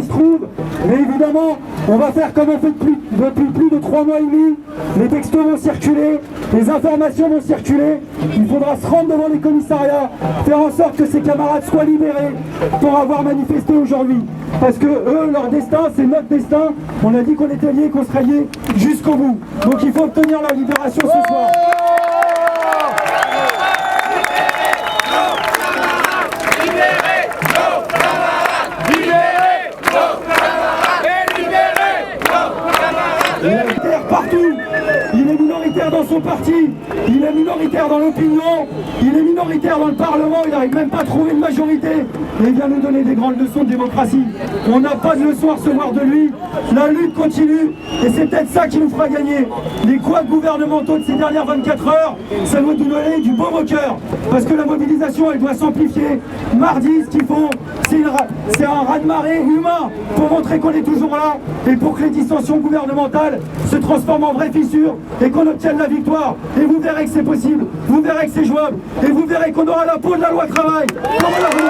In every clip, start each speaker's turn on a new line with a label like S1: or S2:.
S1: se trouve, mais évidemment, on va faire comme on fait depuis plus de 3 mois et demi. Les textos vont circuler, les informations vont circuler. Il faudra se rendre devant les commissariats, faire en sorte que ces camarades soient libérés pour avoir manifesté aujourd'hui. Parce que eux, leur destin, c'est notre destin. On a dit qu'on était liés, qu'on serait liés jusqu'au bout. Donc il faut obtenir leur libération ce soir. Partout, il est minoritaire dans son parti, il est minoritaire dans l'opinion, il est minoritaire dans le Parlement, il n'arrive même pas à trouver une majorité et il vient nous donner des grandes leçons de démocratie. On n'a pas de leçons à recevoir de lui, la lutte continue et c'est peut-être ça qui nous fera gagner. Les couacs gouvernementaux de ces dernières 24 heures, ça doit nous donner du baume au cœur parce que la mobilisation elle doit s'amplifier. Mardi, ce qu'il faut, c'est un raz-de-marée humain pour montrer qu'on est toujours là et pour que les dissensions gouvernementales se transforment en vraies fissures et qu'on obtienne la victoire. Et vous verrez que c'est possible, vous verrez que c'est jouable et vous verrez qu'on aura la peau de la loi travail. Comme on l'a voulu.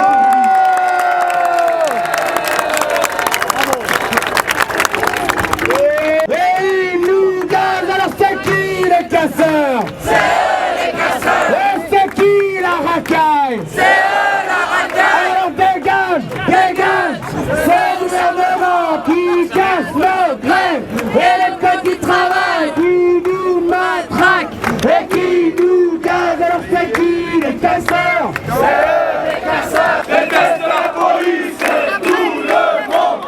S2: Et ils nous gazent, alors c'est qui les casseurs?
S3: C'est eux les casseurs.
S2: Et c'est qui la racaille?
S3: C'est eux la racaille.
S2: Alors dégage, dégage ce gouvernement qui casse nos grèves et les codes du travail qui nous matraquent et qui nous gazent, alors c'est qui les casseurs?
S3: C'est eux les casseurs. Les caisses de la police, c'est tout le monde.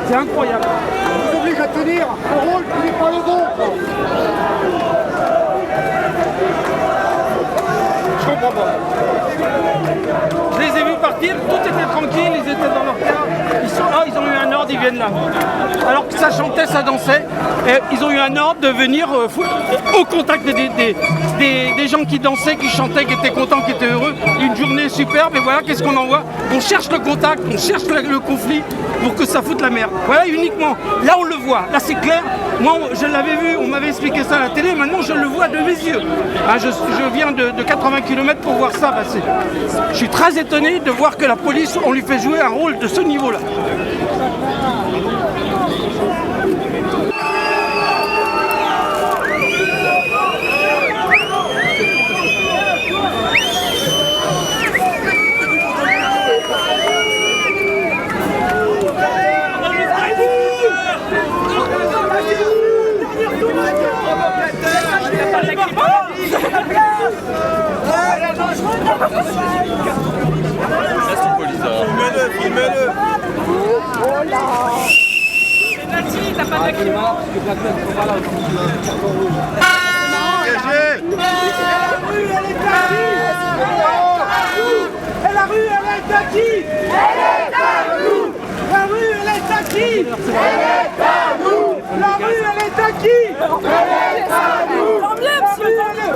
S4: C'est incroyable.
S2: On nous oblige à tenir un rôle qui n'est pas le bon. Je comprends pas.
S4: Je les ai vus partir, tout était tranquille, ils étaient dans leur car. Ils sont là, ils ont eu un ordre, ils viennent là. Alors que ça chantait, ça dansait, et ils ont eu un ordre de venir au contact des gens qui dansaient, qui chantaient, qui étaient contents, qui étaient heureux. Une journée superbe, et voilà, qu'est-ce qu'on envoie? On cherche le contact, on cherche le conflit pour que ça foute la merde. Voilà, uniquement. Là, on le voit, là, c'est clair. Moi, je l'avais vu, on m'avait expliqué ça à la télé, maintenant, je le vois de mes yeux. Hein, je viens de 80 km pour voir ça passer. Je suis très étonné de voir que la police, on lui fait jouer un rôle de ce niveau-là.
S3: Filmez-le. C'est Nati, t'as pas d'acquiment.
S2: Et la rue, elle est à qui? Elle est à nous. La rue, elle est à qui? Elle est à nous. La rue, elle est à qui? Elle est à nous.
S3: Tant mieux, monsieur.